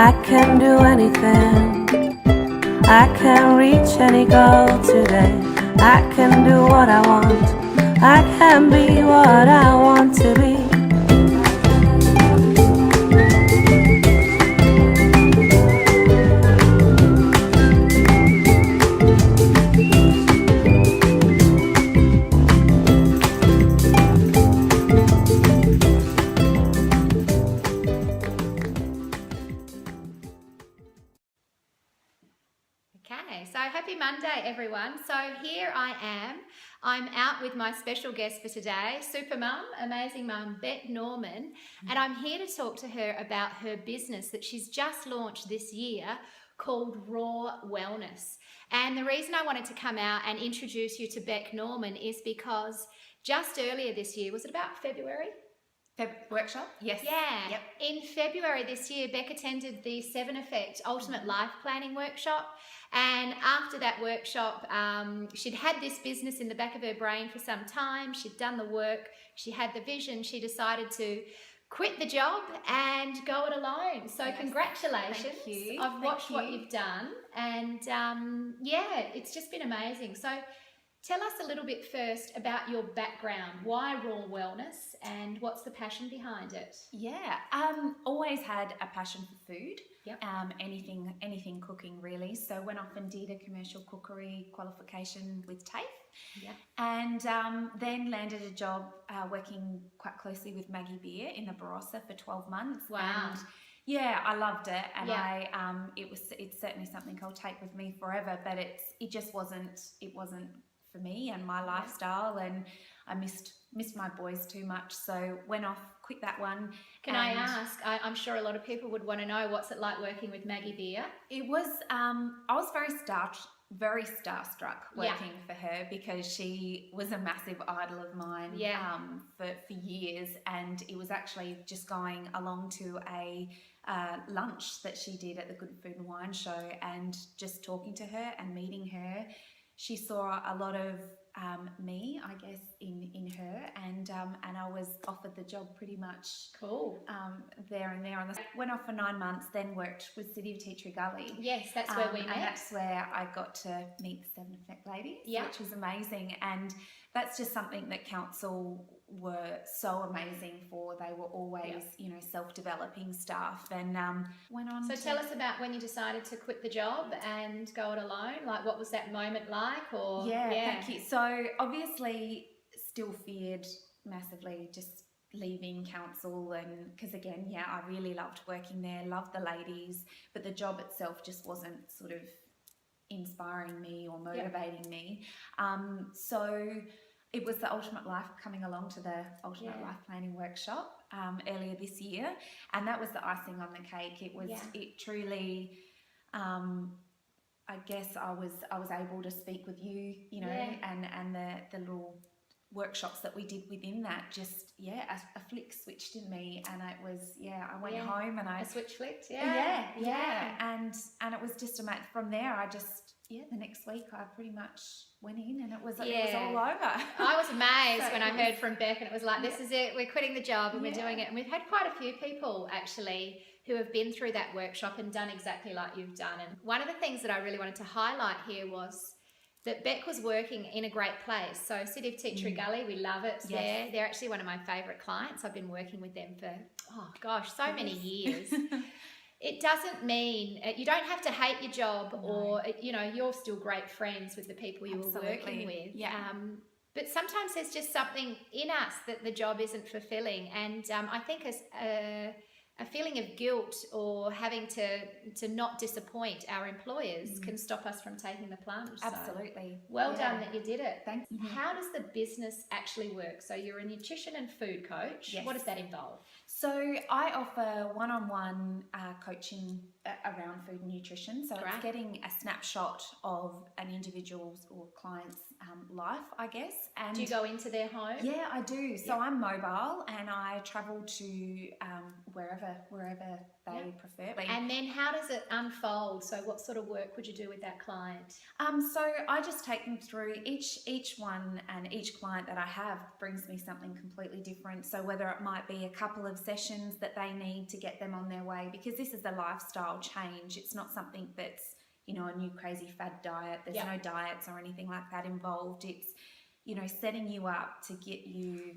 I can do anything. I can reach any goal today. I can do what I want. I can be what I want to be. Okay, so happy Monday, everyone. So here I am. I'm out with my special guest for today, super mum, amazing mum, Bec Norman, and I'm here to talk to her about her business that she's just launched this year called Raw Wellness. And the reason I wanted to come out and introduce you to Bec Norman is because just earlier this year, was it about February? Workshop? Yes. Yeah. Yep. In February this year, Bec attended the 7 Effect Ultimate Life Planning Workshop. And after that workshop, she'd had this business in the back of her brain for some time. She'd done the work. She had the vision. She decided to quit the job and go it alone. So yes. Congratulations. Thank you. I've watched what you've done. And yeah, it's just been amazing. So tell us a little bit first about your background. Why Raw Wellness and what's the passion behind it? Yeah, always had a passion for food. Yep. Anything cooking really. So went off and did a commercial cookery qualification with TAFE. Yep. And then landed a job working quite closely with Maggie Beer in the Barossa for 12 months. Wow. And yeah, I loved it, and yeah. it's certainly something I'll take with me forever. But it wasn't for me and my lifestyle, and I missed my boys too much, so went off, quit that one. Can I ask, I'm sure a lot of people would want to know, what's it like working with Maggie Beer? It was I was very starstruck working for her, because she was a massive idol of mine for years, and it was actually just going along to a lunch that she did at the Good Food and Wine Show, and just talking to her and meeting her. She saw a lot of me, I guess, in her, and I was offered the job pretty much. Cool. There and there. Went off for 9 months, then worked with City of Tea Tree Gully. Yes, that's where we met. And that's where I got to meet the 7 Effect ladies, which was amazing. And that's just something that council were so amazing for. They were always, self-developing staff, and went on. So tell us about when you decided to quit the job and go it alone. Like, what was that moment like? Or thank you. So obviously, still feared massively just leaving council, and because again, I really loved working there, loved the ladies, but the job itself just wasn't sort of inspiring me or motivating me. So it was the Ultimate Life, coming along to the Ultimate Life Planning Workshop earlier this year, and that was the icing on the cake. It was it truly. I guess I was able to speak with you, and the little workshops that we did within that, just a flick switched in me, and it was I went home and a switch flicked, and it was just from there I just the next week I pretty much went in, and it was all over. I was amazed when I heard from Bec, and it was like, this is it, we're quitting the job and we're doing it. And we've had quite a few people actually who have been through that workshop and done exactly like you've done. And one of the things that I really wanted to highlight here was that Bec was working in a great place. So City of Tea Tree Gully, we love it there. They're actually one of my favourite clients. I've been working with them for, so many years. It doesn't mean, you don't have to hate your job, or, you're still great friends with the people you were working with. But sometimes there's just something in us that the job isn't fulfilling. And I think as a feeling of guilt or having to not disappoint our employers can stop us from taking the plunge. Absolutely. So well done that you did it. Thanks. How does the business actually work? So you're a nutrition and food coach. Yes. What does that involve? So I offer one-on-one coaching around food and nutrition. So it's getting a snapshot of an individual's or client's life, I guess. And Do you go into their home? yeah, I do. So Yeah. I'm mobile and I travel to wherever they prefer. And then how does it unfold? So what sort of work would you do with that client? So I just take them through each one, and each client that I have brings me something completely different. So whether it might be a couple of sessions that they need to get them on their way, because this is a lifestyle change. It's not something that's, you know, a new crazy fad diet. There's no diets or anything like that involved. It's, you know, setting you up to get you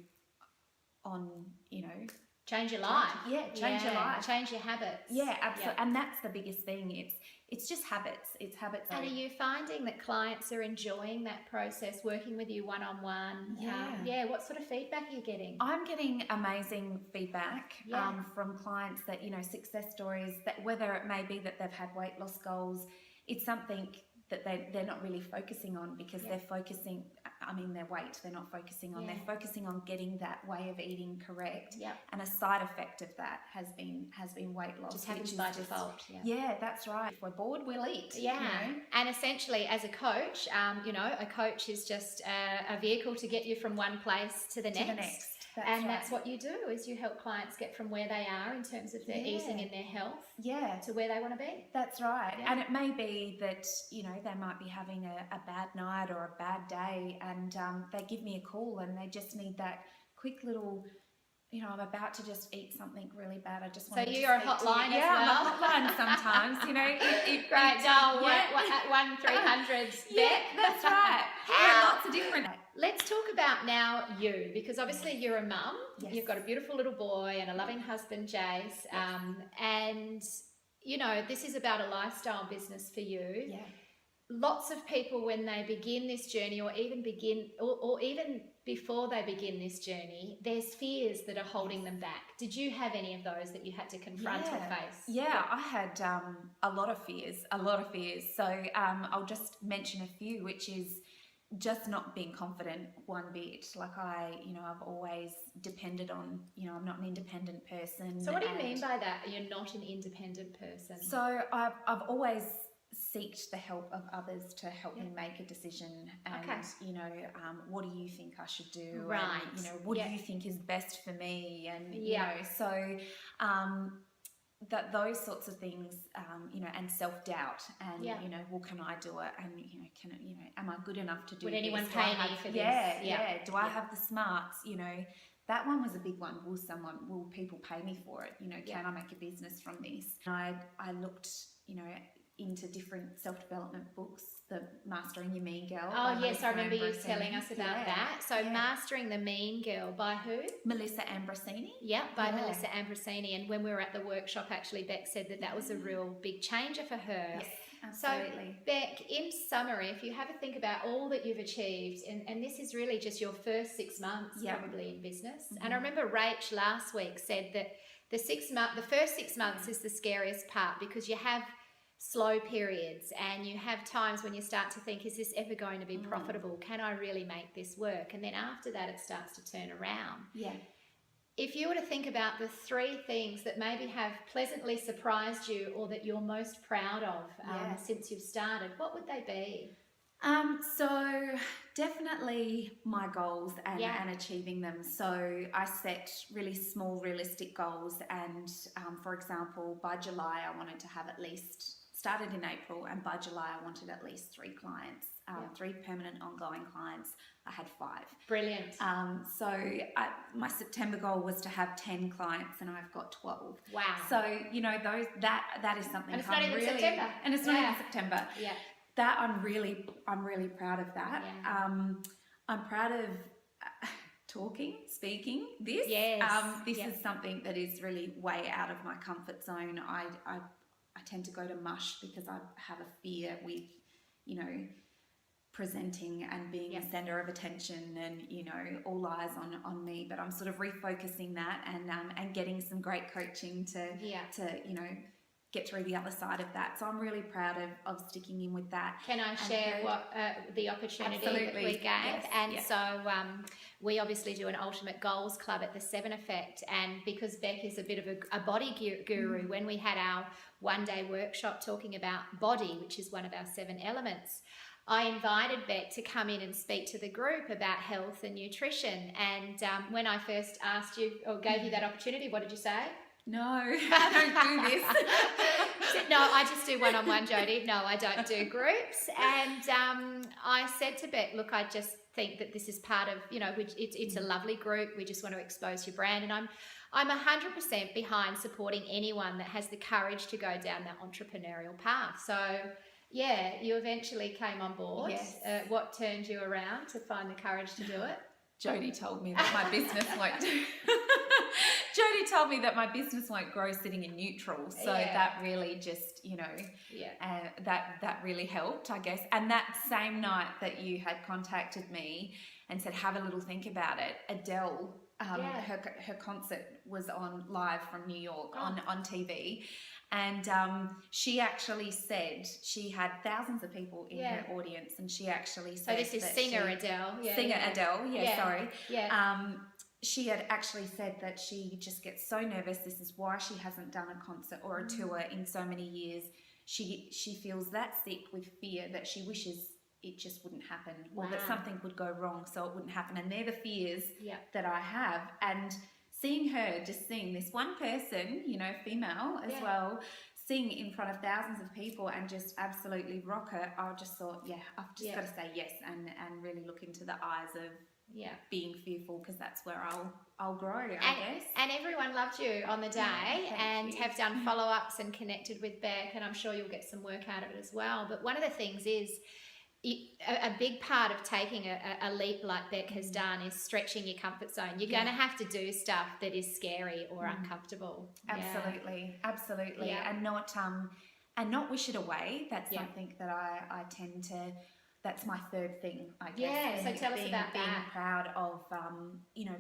on, you know, Change your life. Change your life. Change your habits. Yeah, absolutely. And that's the biggest thing. It's just habits. It's habits. And are you finding that clients are enjoying that process, working with you one-on-one? What sort of feedback are you getting? I'm getting amazing feedback from clients that, you know, success stories, that whether it may be that they've had weight loss goals, it's something that they're not really focusing on, because they're focusing, I mean, their weight, they're not focusing on, they're focusing on getting that way of eating correct. And a side effect of that has been weight loss. Just happens by default. Yeah, that's right. If we're bored, we'll eat. Yeah. You know? And essentially, as a coach, you know, a coach is just a vehicle to get you from one place to the next. That's what you do, is you help clients get from where they are in terms of their eating and their health to where they want to be. That's right. And it may be that, you know, they might be having a bad night or a bad day, and they give me a call and they just need that quick little, you know, I'm about to just eat something really bad. I just want to. So you're a hotline as well? Yeah, I'm a hotline sometimes. You know, great. Dial at 1-300 Yeah, that's right. Lots of different. Let's talk about now you, because obviously you're a mum. Yes. You've got a beautiful little boy and a loving husband, Jace. And you know, this is about a lifestyle business for you. Yeah. Lots of people, when they begin this journey, or even before they begin this journey, there's fears that are holding them back. Did you have any of those that you had to confront or face? Yeah, I had a lot of fears. So I'll just mention a few, which is just not being confident one bit. Like I've always depended on, you know, I'm not an independent person. So what do you mean by that? You're not an independent person? So I've always sought the help of others to help me make a decision, and you know, what do you think I should do? Right. And, you know, what do you think is best for me? And you know, so that those sorts of things, you know, and self-doubt, and you know, well, can I do it? And you know, am I good enough to do? Would this? anyone pay me for this? Yeah. Do I have the smarts? You know, that one was a big one. Will people pay me for it? You know, can I make a business from this? And I looked, you know, into different self-development books, the Mastering Your Mean Girl. Oh yes, I remember you telling us about that. So Mastering the Mean Girl, by who? Melissa Ambrosini. By Melissa Ambrosini. And when we were at the workshop, actually, Bec said that was a real big changer for her. Yes, absolutely. So Bec, in summary, if you have a think about all that you've achieved, and this is really just your first 6 months probably in business. And I remember Rach last week said that the first 6 months is the scariest part, because you have slow periods and you have times when you start to think, is this ever going to be profitable? Can I really make this work? And then after that, it starts to turn around. Yeah. If you were to think about the 3 things that maybe have pleasantly surprised you, or that you're most proud of since you've started, what would they be? So definitely my goals and achieving them. So I set really small, realistic goals, and for example, by July I wanted to have started in April, and by July I wanted at least 3 clients, 3 permanent ongoing clients. I had 5. Brilliant. So my September goal was to have 10 clients, and I've got 12. Wow. So, you know, that is something. And it's not even September. And it's not even September. Yeah. That I'm really proud of that. Yeah. I'm proud of speaking this. Yes. This is something that is really way out of my comfort zone. I tend to go to mush because I have a fear with, you know, presenting and being the center of attention, and, you know, all eyes on me. But I'm sort of refocusing that, and getting some great coaching to you know, get through the other side of that. So I'm really proud of sticking in with that. Can I share what the opportunity that we gave? So we obviously do an Ultimate Goals Club at the 7 Effect, and because Bec is a bit of a body guru, when we had our one-day workshop talking about body, which is one of our 7 elements, I invited Bec to come in and speak to the group about health and nutrition. And when I first asked you or gave you that opportunity, what did you say? No, I don't do this. She said, no, I just do one-on-one, Jodie. No, I don't do groups. And I said to Bec, look, I just think that this is part of, it's a lovely group. We just want to expose your brand. And I'm 100% behind supporting anyone that has the courage to go down that entrepreneurial path. So, yeah, you eventually came on board. Yes. What turned you around to find the courage to do it? Jodie told me that my business won't Jodie told me that my business won't grow sitting in neutral. So that really just, that really helped, I guess. And that same night that you had contacted me and said, have a little think about it, Adele, her concert was on live from New York on TV. And she actually said she had thousands of people in her audience, and she actually said, this is singer Adele. Adele, sorry. Yeah. She had actually said that she just gets so nervous. This is why she hasn't done a concert or a tour in so many years. She feels that sick with fear that she wishes it just wouldn't happen, or that something would go wrong so it wouldn't happen. And they're the fears that I have. And seeing her just sing, this one person, female as well, sing in front of thousands of people and just absolutely rock it, I just thought, I've just got to say yes and really look into the eyes of being fearful, because that's where I'll grow, I guess. And everyone loved you on the day have done follow-ups and connected with Bec, and I'm sure you'll get some work out of it as well. But one of the things is, a big part of taking a leap like Bec has done is stretching your comfort zone. You're going to have to do stuff that is scary or uncomfortable. Absolutely. And not wish it away. That's something that I tend to. That's my third thing, I guess. Yeah, so tell us about that. Being proud of,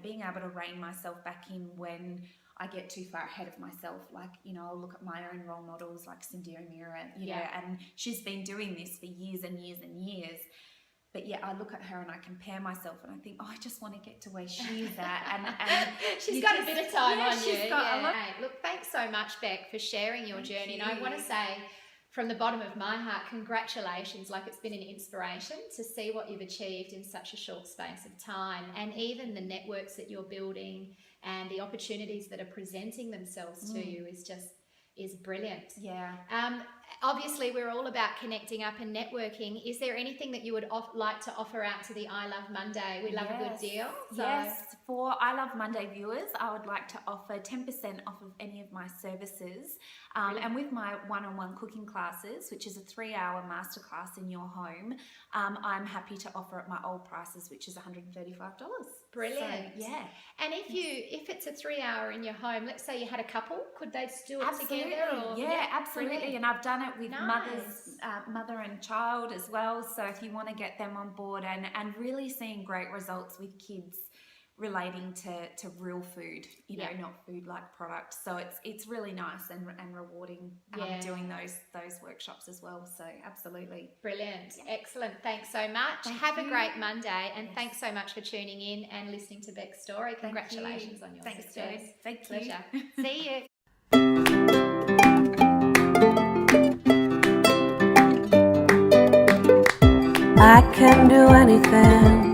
being able to rein myself back in when I get too far ahead of myself. Like, I'll look at my own role models like Cindy O'Meara, and she's been doing this for years and years and years. But I look at her and I compare myself and I think, I just want to get to where she's at. And she's got a bit of time on you. Hey, look, thanks so much, Bec, for sharing your journey. And I want to say, from the bottom of my heart, congratulations. Like, it's been an inspiration to see what you've achieved in such a short space of time, and even the networks that you're building and the opportunities that are presenting themselves to you is brilliant. Yeah. Obviously, we're all about connecting up and networking. Is there anything that you would like to offer out to the I Love Monday? We love a good deal. Yes, for I Love Monday viewers, I would like to offer 10% off of any of my services. And with my one-on-one cooking classes, which is a 3-hour masterclass in your home, I'm happy to offer at my old prices, which is $135. Brilliant. So, And if it's a 3-hour in your home, let's say you had a couple, could they do it together? Or, absolutely. Brilliant. And I've done it with mother and child as well. So if you want to get them on board and really seeing great results with kids relating to real food, not food like products. So it's really nice and rewarding doing those workshops as well. So absolutely. Brilliant. Excellent. Thanks so much. Have a great Monday, and thanks so much for tuning in and listening to Bec's story. Congratulations on your success. Thank you. Pleasure. See you. I can do anything